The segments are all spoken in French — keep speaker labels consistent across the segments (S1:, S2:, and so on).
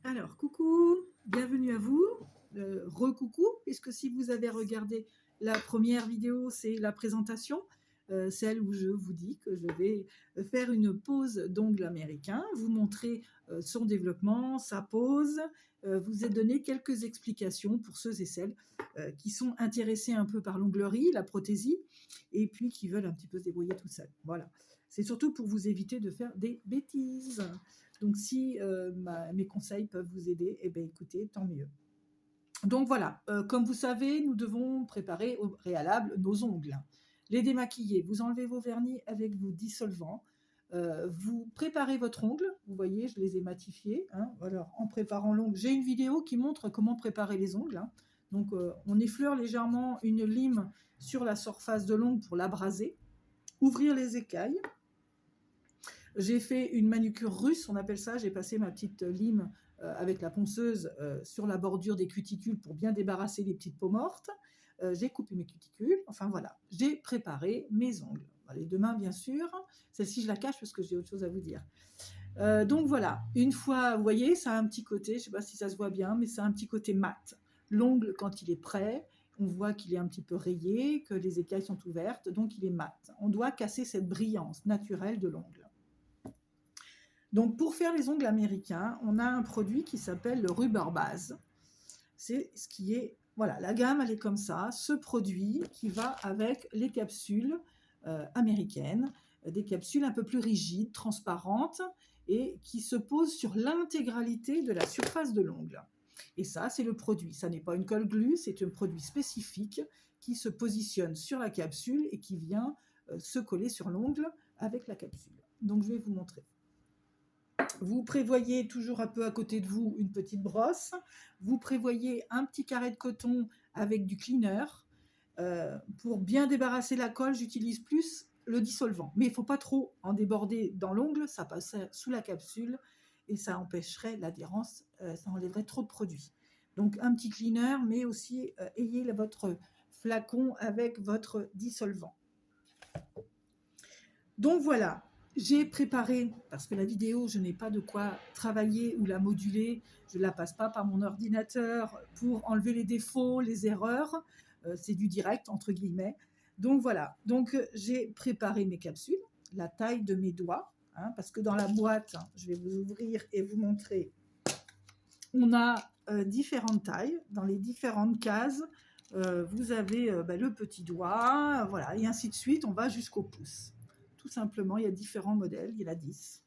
S1: Alors, coucou, bienvenue à vous, re-coucou, puisque si vous avez regardé la première vidéo, c'est la présentation, celle où je vous dis que je vais faire une pose d'ongle américain, vous montrer son développement, sa pose, vous ai donné quelques explications pour ceux et celles qui sont intéressés un peu par l'onglerie, la prothésie, et puis qui veulent un petit peu se débrouiller tout seuls. Voilà, c'est surtout pour vous éviter de faire des bêtises. Donc, si mes conseils peuvent vous aider, eh bien, écoutez, tant mieux. Donc voilà, comme vous savez, nous devons préparer au préalable nos ongles. Les démaquiller, vous enlevez vos vernis avec vos dissolvants. Vous préparez votre ongle, vous voyez, je les ai matifiés. Hein. Alors, en préparant l'ongle, j'ai une vidéo qui montre comment préparer les ongles. Hein. Donc, on effleure légèrement une lime sur la surface de l'ongle pour l'abraser. Ouvrir les écailles. J'ai fait une manucure russe, on appelle ça. J'ai passé ma petite lime avec la ponceuse sur la bordure des cuticules pour bien débarrasser les petites peaux mortes. J'ai coupé mes cuticules. Enfin voilà, j'ai préparé mes ongles. Les deux mains, bien sûr. Celle-ci, je la cache parce que j'ai autre chose à vous dire. Donc voilà, une fois, vous voyez, ça a un petit côté, je ne sais pas si ça se voit bien, mais ça a un petit côté mat. L'ongle, quand il est prêt, on voit qu'il est un petit peu rayé, que les écailles sont ouvertes, donc il est mat. On doit casser cette brillance naturelle de l'ongle. Donc, pour faire les ongles américains, on a un produit qui s'appelle le Rubber Base. C'est ce qui est, voilà, la gamme, elle est comme ça. Ce produit qui va avec les capsules américaines, des capsules un peu plus rigides, transparentes, et qui se posent sur l'intégralité de la surface de l'ongle. Et ça, c'est le produit. Ça n'est pas une colle glue, c'est un produit spécifique qui se positionne sur la capsule et qui vient se coller sur l'ongle avec la capsule. Donc, je vais vous montrer. Vous prévoyez toujours un peu à côté de vous une petite brosse. Vous prévoyez un petit carré de coton avec du cleaner. Pour bien débarrasser la colle, j'utilise plus le dissolvant. Mais il ne faut pas trop en déborder dans l'ongle, ça passerait sous la capsule et ça empêcherait l'adhérence, ça enlèverait trop de produit. Donc un petit cleaner, mais aussi ayez votre flacon avec votre dissolvant. Donc voilà, j'ai préparé, parce que la vidéo, je n'ai pas de quoi travailler ou la moduler, je ne la passe pas par mon ordinateur pour enlever les défauts, les erreurs, c'est du direct, entre guillemets. Donc voilà, donc j'ai préparé mes capsules, la taille de mes doigts, hein, parce que dans la boîte, je vais vous ouvrir et vous montrer, on a différentes tailles, dans les différentes cases, vous avez le petit doigt, voilà, et ainsi de suite, on va jusqu'au pouce. Tout simplement, il y a différents modèles, il y en a 10.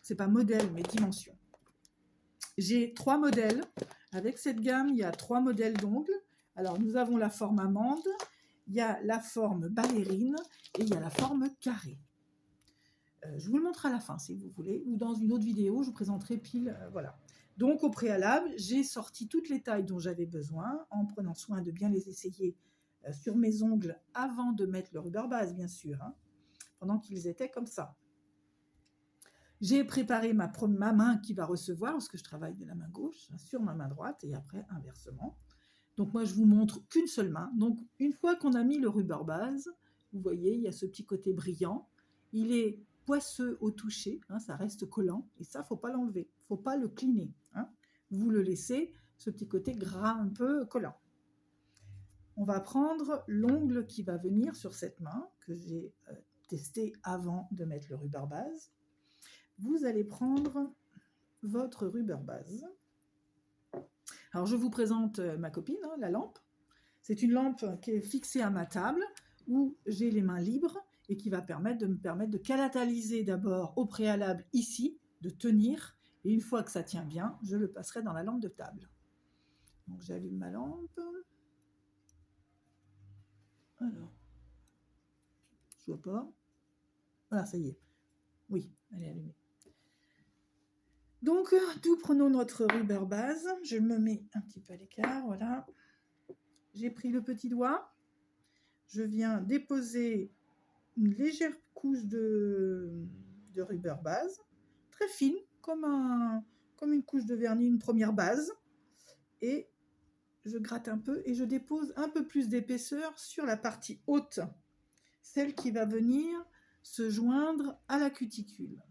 S1: C'est pas modèle, mais dimension. J'ai 3 modèles. Avec cette gamme, il y a 3 modèles d'ongles. Alors, nous avons la forme amande, il y a la forme ballerine et il y a la forme carrée. Je vous le montre à la fin, si vous voulez, ou dans une autre vidéo, je vous présenterai pile, voilà. Donc, au préalable, j'ai sorti toutes les tailles dont j'avais besoin, en prenant soin de bien les essayer sur mes ongles avant de mettre le Rubber Base, bien sûr, hein, pendant qu'ils étaient comme ça. J'ai préparé ma main qui va recevoir, parce que je travaille de la main gauche, sur ma main droite, et après, inversement. Donc, moi, je vous montre qu'une seule main. Donc, une fois qu'on a mis le Rubber Base, vous voyez, il y a ce petit côté brillant. Il est poisseux au toucher, hein, ça reste collant, et ça, il ne faut pas l'enlever, il ne faut pas le cleaner. Hein. Vous le laissez, ce petit côté gras un peu collant. On va prendre l'ongle qui va venir sur cette main, que j'ai testé avant de mettre le Rubber Base. Vous allez prendre votre Rubber Base. Alors, je vous présente ma copine, hein, la lampe. C'est une lampe qui est fixée à ma table, où j'ai les mains libres, et qui va me permettre de catalyser d'abord au préalable ici, de tenir, et une fois que ça tient bien, je le passerai dans la lampe de table. Donc j'allume ma lampe. Alors, je vois pas. Voilà, ça y est. Oui, elle est allumée. Donc, nous prenons notre Rubber Base. Je me mets un petit peu à l'écart, voilà. J'ai pris le petit doigt. Je viens déposer une légère couche de Rubber Base, très fine, comme une couche de vernis, une première base. Et je gratte un peu et je dépose un peu plus d'épaisseur sur la partie haute, celle qui va venir se joindre à la cuticule.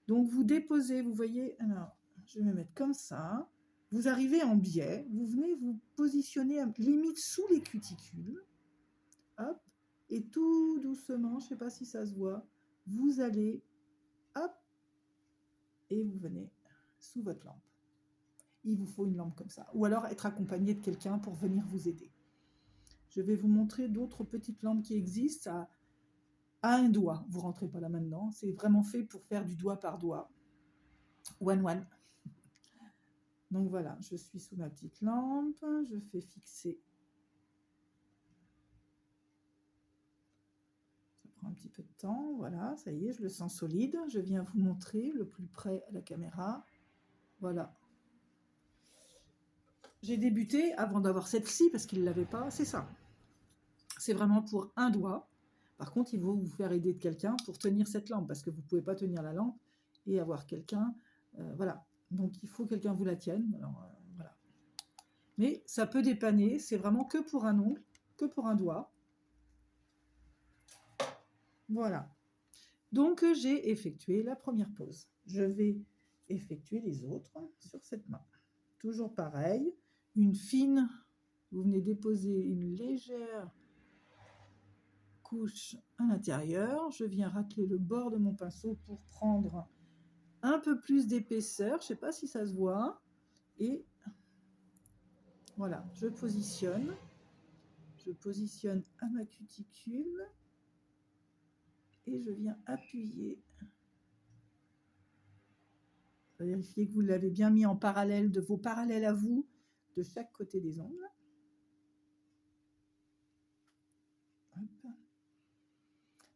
S1: Donc vous déposez, vous voyez, alors je vais me mettre comme ça. Vous arrivez en biais, vous venez vous positionner limite sous les cuticules. Hop, et tout doucement, je ne sais pas si ça se voit, vous allez, hop, et vous venez sous votre lampe. Il vous faut une lampe comme ça. Ou alors être accompagné de quelqu'un pour venir vous aider. Je vais vous montrer d'autres petites lampes qui existent à un doigt. Vous ne rentrez pas là maintenant. C'est vraiment fait pour faire du doigt par doigt. One. Donc voilà, je suis sous ma petite lampe. Je fais fixer. Ça prend un petit peu de temps. Voilà, ça y est, je le sens solide. Je viens vous montrer le plus près à la caméra. Voilà. J'ai débuté avant d'avoir celle-ci parce qu'il ne l'avait pas. C'est ça. C'est vraiment pour un doigt. Par contre, il faut vous faire aider de quelqu'un pour tenir cette lampe parce que vous ne pouvez pas tenir la lampe et avoir quelqu'un. Voilà. Donc, il faut que quelqu'un vous la tienne. Alors, voilà. Mais ça peut dépanner. C'est vraiment que pour un ongle, que pour un doigt. Voilà. Donc, j'ai effectué la première pause. Je vais effectuer les autres sur cette main. Toujours pareil. Une fine. Vous venez déposer une légère couche à l'intérieur. Je viens racler le bord de mon pinceau pour prendre un peu plus d'épaisseur. Je ne sais pas si ça se voit. Et voilà, je positionne. Je positionne à ma cuticule. Et je viens appuyer. Vérifiez que vous l'avez bien mis en parallèle de vos parallèles à vous, de chaque côté des ongles. Hop.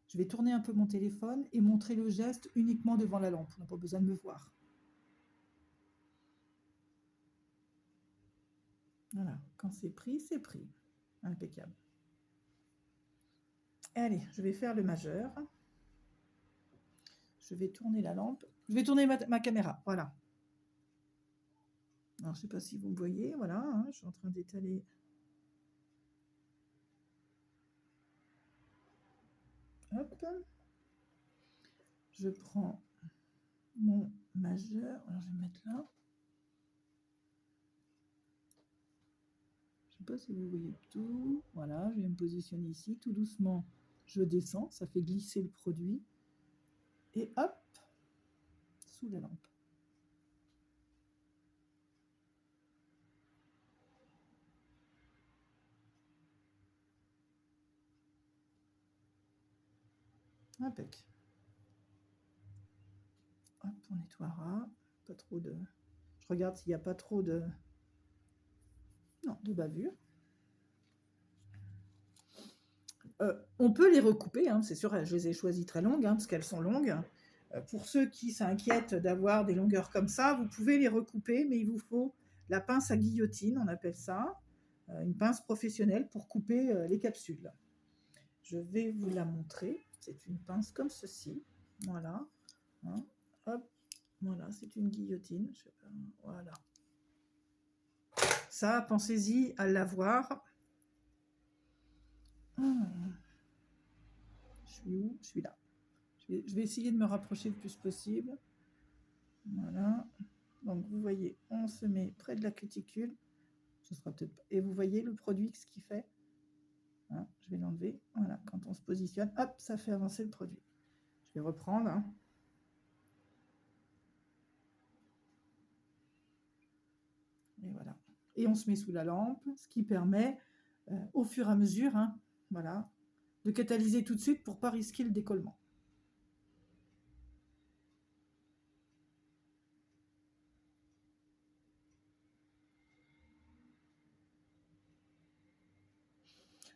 S1: Je vais tourner un peu mon téléphone et montrer le geste uniquement devant la lampe. On n'a pas besoin de me voir. Voilà, quand c'est pris, c'est pris. Impeccable. Allez, je vais faire le majeur. Je vais tourner la lampe. Je vais tourner ma caméra, voilà. Alors, je ne sais pas si vous me voyez, voilà, hein, je suis en train d'étaler. Hop. Je prends mon majeur. Alors, je vais mettre là. Je ne sais pas si vous voyez tout. Voilà, je vais me positionner ici. Tout doucement, je descends. Ça fait glisser le produit. Et hop, sous la lampe. Impec. Hop, on nettoiera. Pas trop de... Je regarde s'il n'y a pas trop de... Non, de bavure. On peut les recouper, hein, c'est sûr, je les ai choisies très longues, hein, parce qu'elles sont longues. Pour ceux qui s'inquiètent d'avoir des longueurs comme ça, vous pouvez les recouper, mais il vous faut la pince à guillotine, on appelle ça, une pince professionnelle pour couper les capsules. Je vais vous la montrer. C'est une pince comme ceci. Voilà. Hein, hop. Voilà, c'est une guillotine. Je sais pas, voilà. Ça, pensez-y à l'avoir. Je suis où? Je suis là. Je vais essayer de me rapprocher le plus possible. Voilà. Donc, vous voyez, on se met près de la cuticule. Ce sera peut-être pas... Et vous voyez le produit, ce qu'il fait. Hein, je vais l'enlever. Voilà, quand on se positionne, hop, ça fait avancer le produit. Je vais reprendre. Hein. Et voilà. Et on se met sous la lampe, ce qui permet, au fur et à mesure, hein, voilà, de catalyser tout de suite pour ne pas risquer le décollement.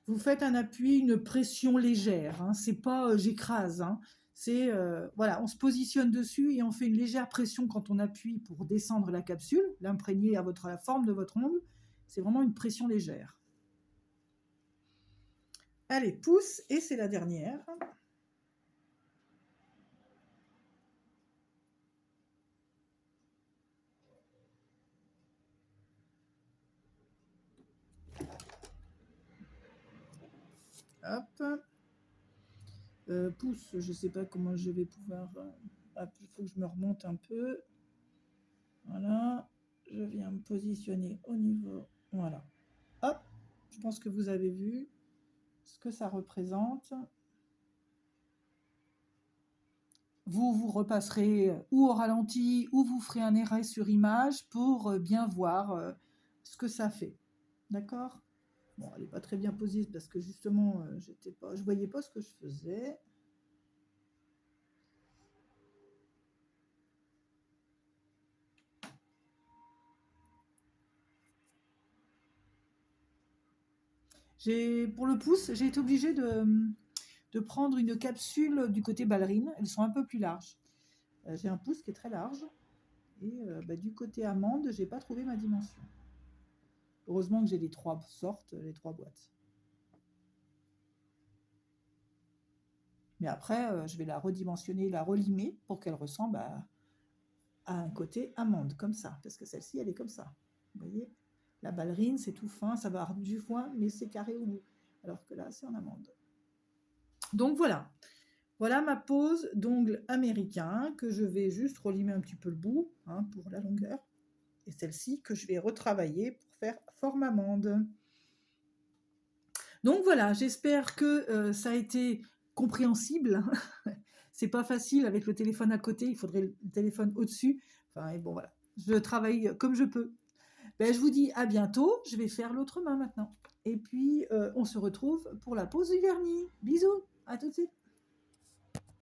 S1: Vous faites un appui, une pression légère, hein, c'est pas j'écrase, hein, c'est voilà, on se positionne dessus et on fait une légère pression quand on appuie pour descendre la capsule, l'imprégner à la forme de votre ongle, c'est vraiment une pression légère. Allez, pouce, et c'est la dernière. Hop. Pouce, je ne sais pas comment je vais pouvoir... il faut que je me remonte un peu. Voilà. viens me positionner au niveau, voilà. Hop, je pense que vous avez vu ce que ça représente. Vous repasserez ou au ralenti ou vous ferez un arrêt sur image pour bien voir ce que ça fait. D'accord? Bon, elle n'est pas très bien posée parce que justement, je voyais pas ce que je faisais. Pour le pouce, j'ai été obligée de prendre une capsule du côté ballerine. Elles sont un peu plus larges. J'ai un pouce qui est très large. Et du côté amande, j'ai pas trouvé ma dimension. Heureusement que j'ai les 3 sortes, les 3 boîtes. Mais après, je vais la redimensionner, la relimer pour qu'elle ressemble à un côté amande, comme ça. Parce que celle-ci, elle est comme ça. Vous voyez? La ballerine, c'est tout fin, ça va avoir du foin, mais c'est carré au bout. Alors que là, c'est en amande. Donc voilà. Voilà ma pose d'ongle américain que je vais juste relimer un petit peu le bout pour la longueur. Et celle-ci que je vais retravailler pour faire forme amande. Donc voilà, j'espère que ça a été compréhensible. C'est pas facile avec le téléphone à côté, il faudrait le téléphone au-dessus. Enfin, et bon voilà, je travaille comme je peux. Ben, je vous dis à bientôt, je vais faire l'autre main maintenant. Et puis, on se retrouve pour la pause du vernis. Bisous, à tout de suite.